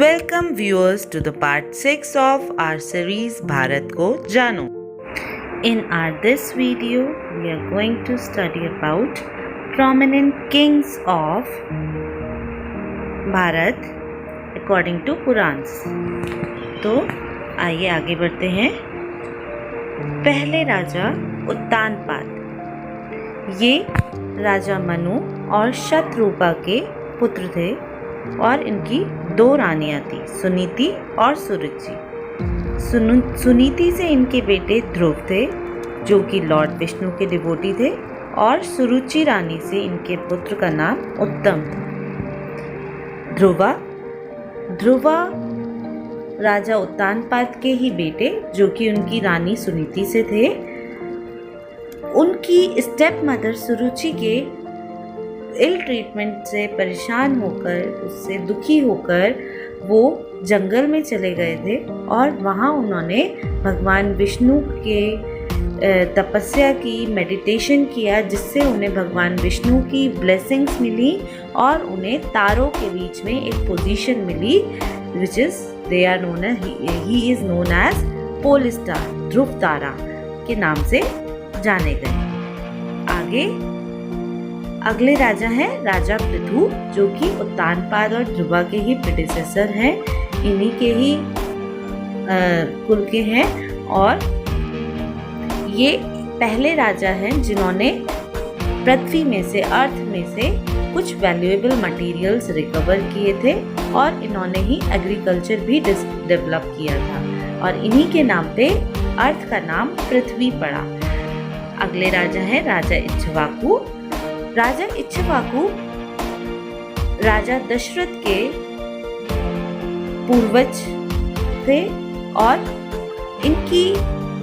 Welcome viewers to the part 6 of our series Bharat Ko Jano. In our this video we are going to study about prominent kings of Bharat according to Purans. तो आइए आगे बढ़ते हैं। पहले राजा उत्तानपाद, ये राजा मनु और शतरूपा के पुत्र थे और इनकी दो रानियां थी, सुनीति और सुरुचि। सुनीति से इनके बेटे ध्रुव थे जो कि लॉर्ड विष्णु के डिवोटी थे, और सुरुचि रानी से इनके पुत्र का नाम उत्तम था। ध्रुवा राजा उत्तानपाद के ही बेटे जो कि उनकी रानी सुनीति से थे। उनकी स्टेप मदर सुरुचि के इल ट्रीटमेंट से परेशान होकर, उससे दुखी होकर वो जंगल में चले गए थे और वहाँ उन्होंने भगवान विष्णु के तपस्या की, मेडिटेशन किया, जिससे उन्हें भगवान विष्णु की ब्लेसिंग्स मिली और उन्हें तारों के बीच में एक पोजीशन मिली, which is they are known as he is known as pole star, ध्रुव तारा के नाम से जाने गए। आगे अगले राजा हैं राजा पृथु, जो कि उत्तानपाद और ध्रुवा के ही प्रेडिसेसर हैं, इन्हीं के ही कुल के हैं, और ये पहले राजा हैं जिन्होंने पृथ्वी में से, अर्थ में से कुछ वैल्यूएबल मटेरियल्स रिकवर किए थे और इन्होंने ही एग्रीकल्चर भी डेवलप किया था, और इन्हीं के नाम पे अर्थ का नाम पृथ्वी पड़ा। अगले राजा हैं राजा इक्ष्वाकु। राजा इक्ष्वाकु राजा दशरथ के पूर्वज थे और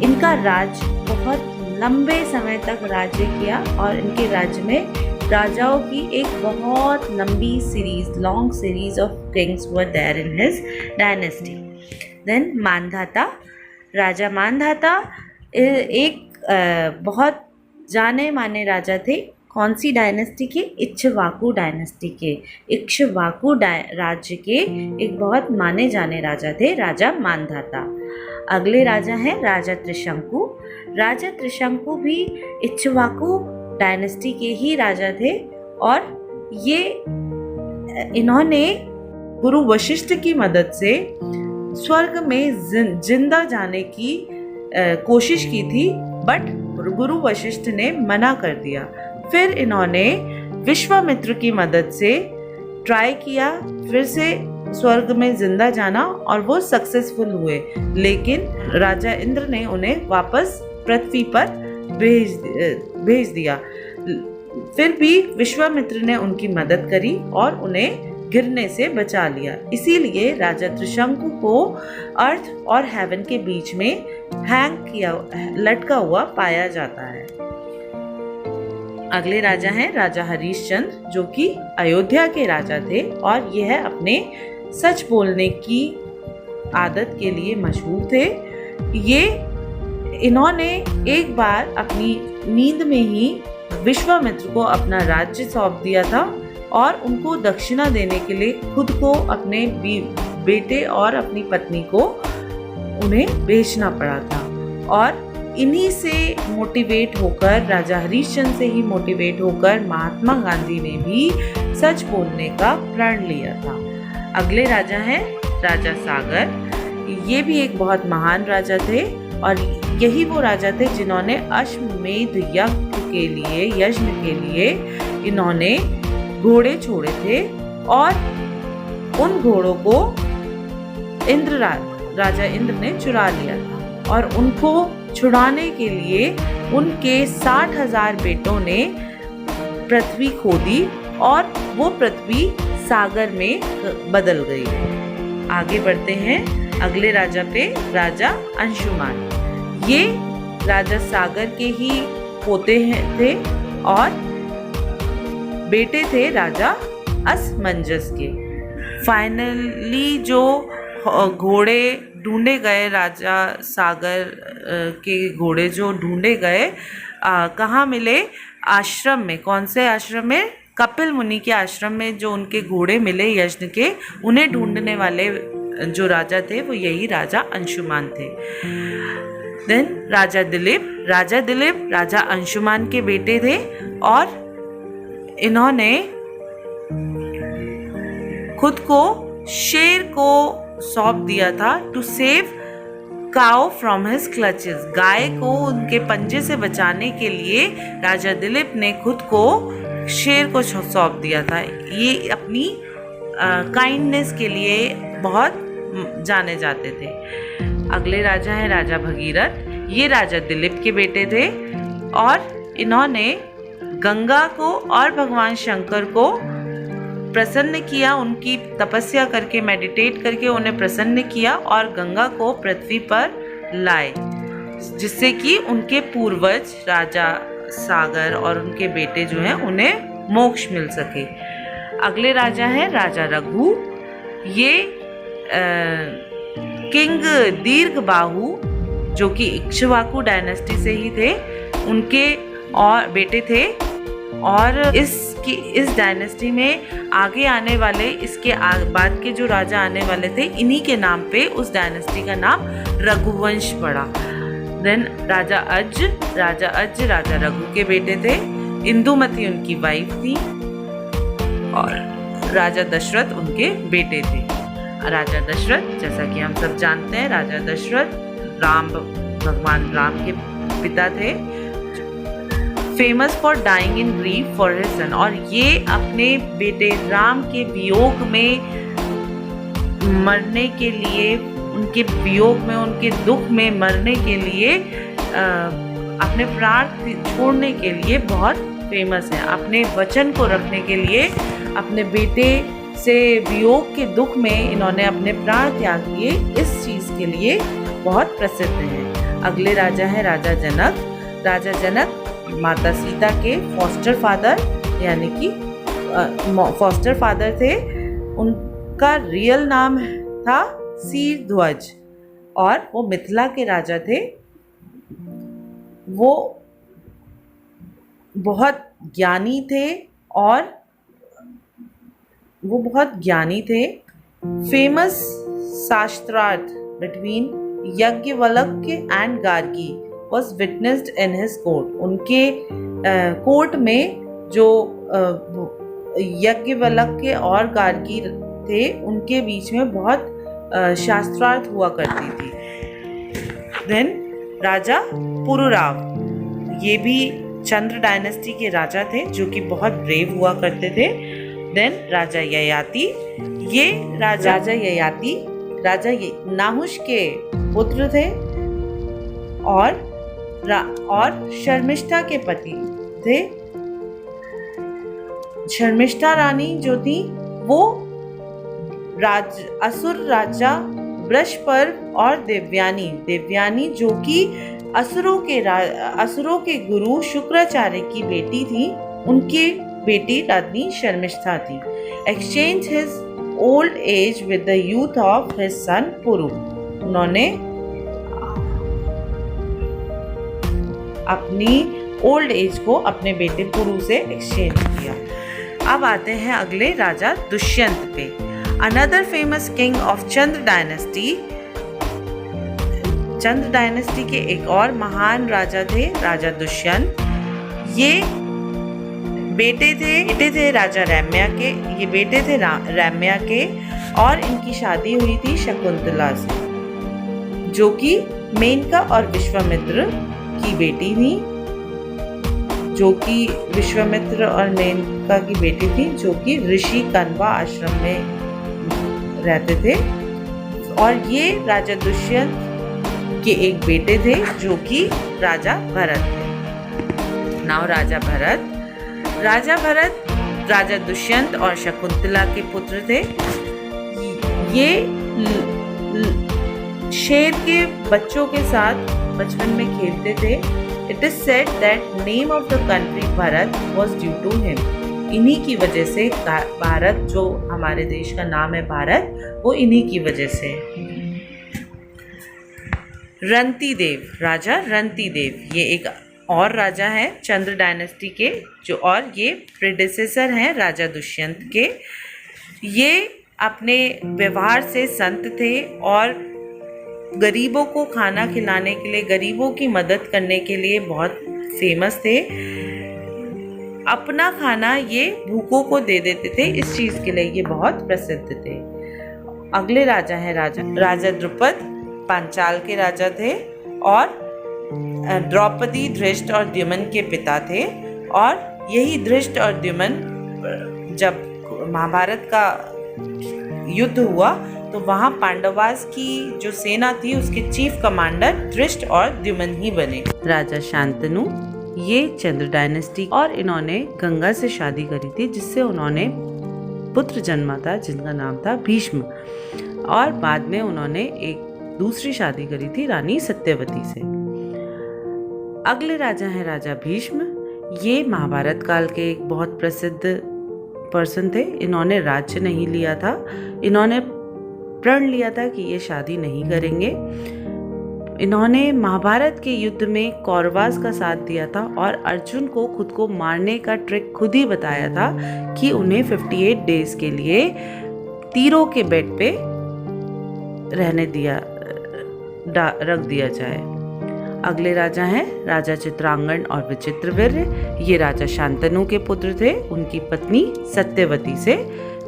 इनका राज बहुत लंबे समय तक राज्य किया, और इनके राज्य में राजाओं की एक बहुत लंबी long series of kings were there in his dynasty. Then Mandhata, राजा मांधाता एक बहुत जाने माने राजा थे। कौन सी डायनेस्टी के? इक्ष्वाकु डायनेस्टी के। इक्ष्वाकु राज्य के एक बहुत माने जाने राजा थे राजा मांधाता। अगले राजा हैं राजा त्रिशंकु। राजा त्रिशंकु भी इक्ष्वाकु डायनेस्टी के ही राजा थे, और इन्होंने गुरु वशिष्ठ की मदद से स्वर्ग में जिंदा जाने की कोशिश की थी, बट गुरु वशिष्ठ ने मना कर दिया। फिर इन्होंने विश्वामित्र की मदद से ट्राई किया फिर से स्वर्ग में जिंदा जाना, और वो सक्सेसफुल हुए, लेकिन राजा इंद्र ने उन्हें वापस पृथ्वी पर भेज दिया। फिर भी विश्वामित्र ने उनकी मदद करी और उन्हें गिरने से बचा लिया। इसीलिए राजा त्रिशंकु को अर्थ और हेवन के बीच में लटका हुआ पाया जाता है। अगले राजा हैं राजा हरिश्चंद्र, जो कि अयोध्या के राजा थे, और यह अपने सच बोलने की आदत के लिए मशहूर थे। इन्होंने एक बार अपनी नींद में ही विश्वामित्र को अपना राज्य सौंप दिया था, और उनको दक्षिणा देने के लिए खुद को, अपने बेटे और अपनी पत्नी को उन्हें बेचना पड़ा था। और इन्हीं से मोटिवेट होकर, राजा हरिश्चंद्र से ही मोटिवेट होकर, महात्मा गांधी ने भी सच बोलने का प्रण लिया था। अगले राजा हैं राजा सागर। ये भी एक बहुत महान राजा थे, और यही वो राजा थे जिन्होंने अश्वमेध यज्ञ के लिए इन्होंने घोड़े छोड़े थे, और उन घोड़ों को राजा इंद्र ने चुरा लिया था, और उनको छुड़ाने के लिए उनके 60,000 बेटों ने पृथ्वी खोदी, और वो पृथ्वी सागर में बदल गई। आगे बढ़ते हैं अगले राजा पे, राजा अंशुमान। ये राजा सागर के ही पोते थे और बेटे थे राजा असमंजस के। फाइनली जो घोड़े ढूंढे गए, राजा सागर के घोड़े जो ढूंढे गए, कहाँ मिले? आश्रम में। कौन से आश्रम में? कपिल मुनि के आश्रम में जो उनके घोड़े मिले यज्ञ के, उन्हें ढूंढने वाले जो राजा थे वो यही राजा अंशुमान थे। देन राजा दिलीप राजा अंशुमान के बेटे थे और इन्होंने खुद को शेर को सौंप दिया था to save cow from his clutches. गाय को उनके पंजे से बचाने के लिए राजा दिलीप ने खुद को शेर को सौंप दिया था। ये अपनी काइंडनेस के लिए बहुत जाने जाते थे। अगले राजा हैं राजा भगीरथ। ये राजा दिलीप के बेटे थे और इन्होंने गंगा को और भगवान शंकर को प्रसन्न किया। उनकी तपस्या करके, मेडिटेट करके उन्हें प्रसन्न किया और गंगा को पृथ्वी पर लाए, जिससे कि उनके पूर्वज राजा सागर और उनके बेटे जो हैं उन्हें मोक्ष मिल सके। अगले राजा हैं राजा रघु। ये किंग दीर्घबाहु जो कि इक्ष्वाकु डायनेस्टी से ही थे, उनके और बेटे थे और इस डायनेस्टी में आगे आने वाले, इसके बाद के जो राजा आने वाले थे, इन्हीं के नाम पे उस डायनेस्टी का नाम रघुवंश पड़ा। देन राजा अज राजा रघु के बेटे थे। इंदुमती उनकी वाइफ थी और राजा दशरथ उनके बेटे थे। राजा दशरथ, जैसा कि हम सब जानते हैं, राजा दशरथ भगवान राम के पिता थे, famous for dying in grief for his son. और ये अपने बेटे राम के वियोग में मरने के लिए, उनके वियोग में, उनके दुख में मरने के लिए, अपने प्राण छोड़ने के लिए बहुत फेमस है। अपने वचन को रखने के लिए, अपने बेटे से वियोग के दुख में इन्होंने अपने प्राण त्याग दिए, इस चीज़ के लिए बहुत प्रसिद्ध हैं। अगले राजा हैं राजा जनक। राजा जनक माता सीता के फॉस्टर फादर, यानी कि फॉस्टर फादर थे। उनका रियल नाम था सीरध्वज और वो मिथिला के राजा थे। वो बहुत ज्ञानी थे फेमस शास्त्रार्थ between Yajnavalkya and Gargi was witnessed in his court। उनके कोर्ट में जो याज्ञवल्क्य और गार्गी थे, उनके बीच में बहुत शास्त्रार्थ हुआ करती थी। देन राजा पुरुराव, ये भी चंद्र डायनेस्टी के राजा थे जो कि बहुत ब्रेव हुआ करते थे। देन राजा ययाति। ये राजा ययाति राजा नाहुष के पुत्र थे और शर्मिष्ठा के पति थे। शर्मिष्ठा रानी जो थी वो असुर राजा वृषपर्व और देवयानी जो कि असुरों के गुरु शुक्राचार्य की बेटी थी, उनकी बेटी रानी शर्मिष्ठा थी। Exchange his old age with the youth of his son Puru. उन्होंने अपनी ओल्ड एज को अपने बेटे पुरु से एक्सचेंज किया। अब आते हैं अगले राजा दुष्यंत पे। Another famous king of Chandra dynasty. Chandra dynasty के एक और महान राजा थे राजा दुष्यंत। ये बेटे थे राजा रम्या के। ये बेटे थे रम्या के और इनकी शादी हुई थी शकुंतला से, जो कि मेनका और विश्वामित्र की बेटी थी, जो कि विश्वामित्र और मेनका की बेटी थी, जो कि ऋषि कण्वा आश्रम में रहते थे। और ये राजा दुष्यंत के एक बेटे थे जो कि राजा भरत थे। नाउ राजा भरत राजा दुष्यंत और शकुंतला के पुत्र थे। ये शेर के बच्चों के साथ बचपन में खेलते थे। It is said that name of the country Bharat was due to him. इन्हीं की वजह से भारत, जो हमारे देश का नाम है भारत, वो इन्हीं की वजह से। रंती देव, राजा रंती देव, ये एक और राजा हैं चंद्र डायनेस्टी के, जो और ये प्रेडेसेसर हैं राजा दुष्यंत के। ये अपने व्यवहार से संत थे और गरीबों को खाना खिलाने के लिए, गरीबों की मदद करने के लिए बहुत फेमस थे। अपना खाना ये भूखों को दे देते थे, इस चीज़ के लिए ये बहुत प्रसिद्ध थे। अगले राजा हैं राजा द्रुपद, पांचाल के राजा थे और द्रौपदी, धृष्ट और द्युमन के पिता थे। और यही धृष्ट और द्युमन जब महाभारत का युद्ध हुआ तो वहाँ पांडवास की जो सेना थी उसके चीफ कमांडर धृष्ट और द्युमन ही बने। राजा शांतनु, ये चंद्र डायनेस्टी, और इन्होंने गंगा से शादी करी थी जिससे उन्होंने पुत्र जन्मा था जिनका नाम था भीष्म। और बाद में उन्होंने एक दूसरी शादी करी थी रानी सत्यवती से। अगले राजा हैं राजा भीष्म। ये महाभारत काल के एक बहुत प्रसिद्ध पर्सन थे। इन्होंने राज्य नहीं लिया था, इन्होंने प्रण लिया था कि ये शादी नहीं करेंगे। इन्होंने महाभारत के युद्ध में कौरवास का साथ दिया था और अर्जुन को खुद को मारने का ट्रिक खुद ही बताया था कि उन्हें 58 डेज के लिए तीरों के बेड पे रख दिया जाए। अगले राजा हैं राजा चित्रांगन और विचित्रवीर्य। ये राजा शांतनु के पुत्र थे, उनकी पत्नी सत्यवती से।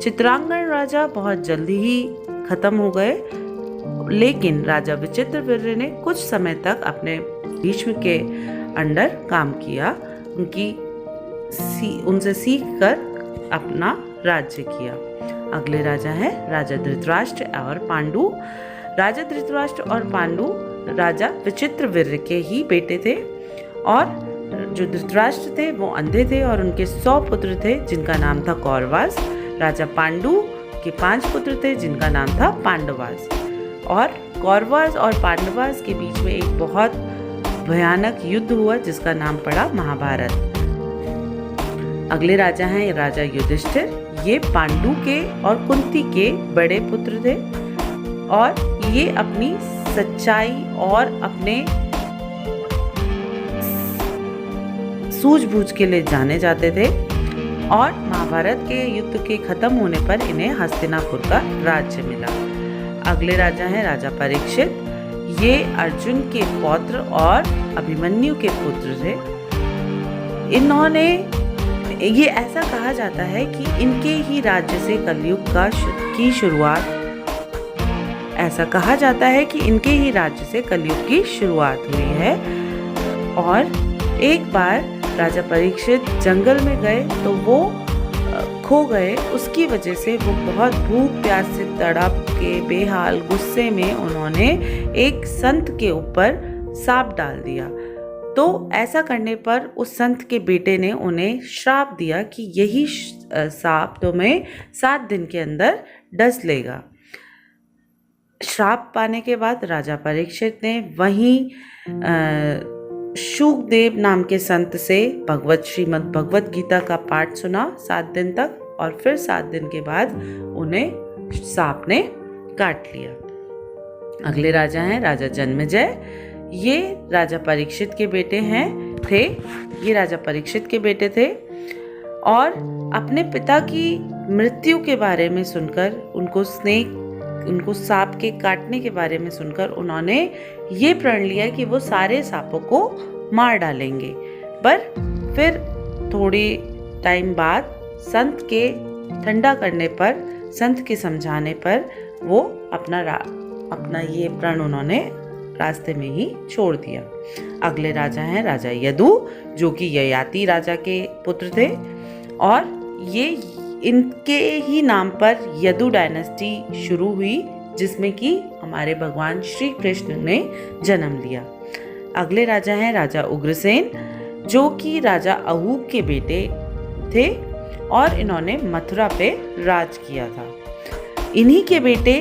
चित्रांगन राजा बहुत जल्दी ही खत्म हो गए, लेकिन राजा विचित्रवीर्य ने कुछ समय तक अपने भीष्म के अंडर काम किया, उनसे सीख कर अपना राज्य किया। अगले राजा हैं राजा धृतराष्ट्र और पांडु। राजा धृतराष्ट्र और पांडु राजा विचित्रवीर्य के ही बेटे थे। और जो धृतराष्ट्र थे वो अंधे थे और उनके 100 पुत्र थे जिनका नाम था कौरवास। राजा पांडु के 5 पुत्र थे जिनका नाम था पांडवास। और कौरवास और पांडवास के बीच में एक बहुत भयानक युद्ध हुआ जिसका नाम पड़ा महाभारत। अगले राजा हैं राजा युधिष्ठिर। ये पांडु के और कुंती के बड़े पुत्र थे और ये अपनी सच्चाई और अपने सूझबूझ के लिए जाने जाते थे। और महाभारत के युद्ध के खत्म होने पर इन्हें हस्तिनापुर का राज्य मिला। अगले राजा हैं राजा परीक्षित। ये अर्जुन के पौत्र और अभिमन्यु के पुत्र थे। इन्होंने, ये ऐसा कहा जाता है कि इनके ही राज्य से कलयुग की शुरुआत, ऐसा कहा जाता है कि इनके ही राज्य से कलयुग की शुरुआत हुई है। और एक बार राजा परीक्षित जंगल में गए तो वो खो गए। उसकी वजह से वो बहुत भूख प्यास से तड़प के बेहाल गुस्से में उन्होंने एक संत के ऊपर सांप डाल दिया। तो ऐसा करने पर उस संत के बेटे ने उन्हें श्राप दिया कि यही सांप तुम्हें 7 दिन के अंदर डस लेगा। श्राप पाने के बाद राजा परीक्षित ने वहीं शुकदेव नाम के संत से श्रीमद् भगवत गीता का पाठ सुना 7 दिन तक, और फिर 7 दिन के बाद उन्हें सांप ने काट लिया। अगले राजा हैं राजा जन्मेजय। ये राजा परीक्षित के बेटे थे। ये राजा परीक्षित के बेटे थे और अपने पिता की मृत्यु के बारे में सुनकर, उनको सांप के काटने के बारे में सुनकर उन्होंने ये प्रण लिया कि वो सारे सांपों को मार डालेंगे। पर फिर थोड़ी टाइम बाद संत के ठंडा करने पर, संत के समझाने पर वो अपना ये प्रण उन्होंने रास्ते में ही छोड़ दिया। अगले राजा हैं राजा यदु, जो कि ययाति राजा के पुत्र थे और ये इनके ही नाम पर यदु डायनेस्टी शुरू हुई, जिसमें कि हमारे भगवान श्री कृष्ण ने जन्म लिया। अगले राजा हैं राजा उग्रसेन, जो कि राजा अहूब के बेटे थे और इन्होंने मथुरा पे राज किया था। इन्हीं के बेटे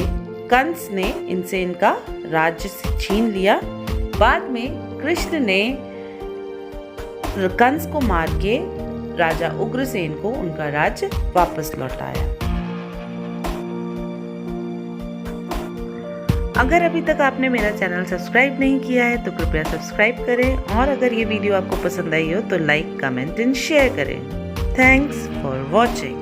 कंस ने इनसे इनका राज्य छीन लिया। बाद में कृष्ण ने कंस को मार के राजा उग्रसेन को उनका राज्य वापस लौटाया। अगर अभी तक आपने मेरा चैनल सब्सक्राइब नहीं किया है तो कृपया सब्सक्राइब करें और अगर ये वीडियो आपको पसंद आई हो तो लाइक, कमेंट एंड शेयर करें। Thanks for watching.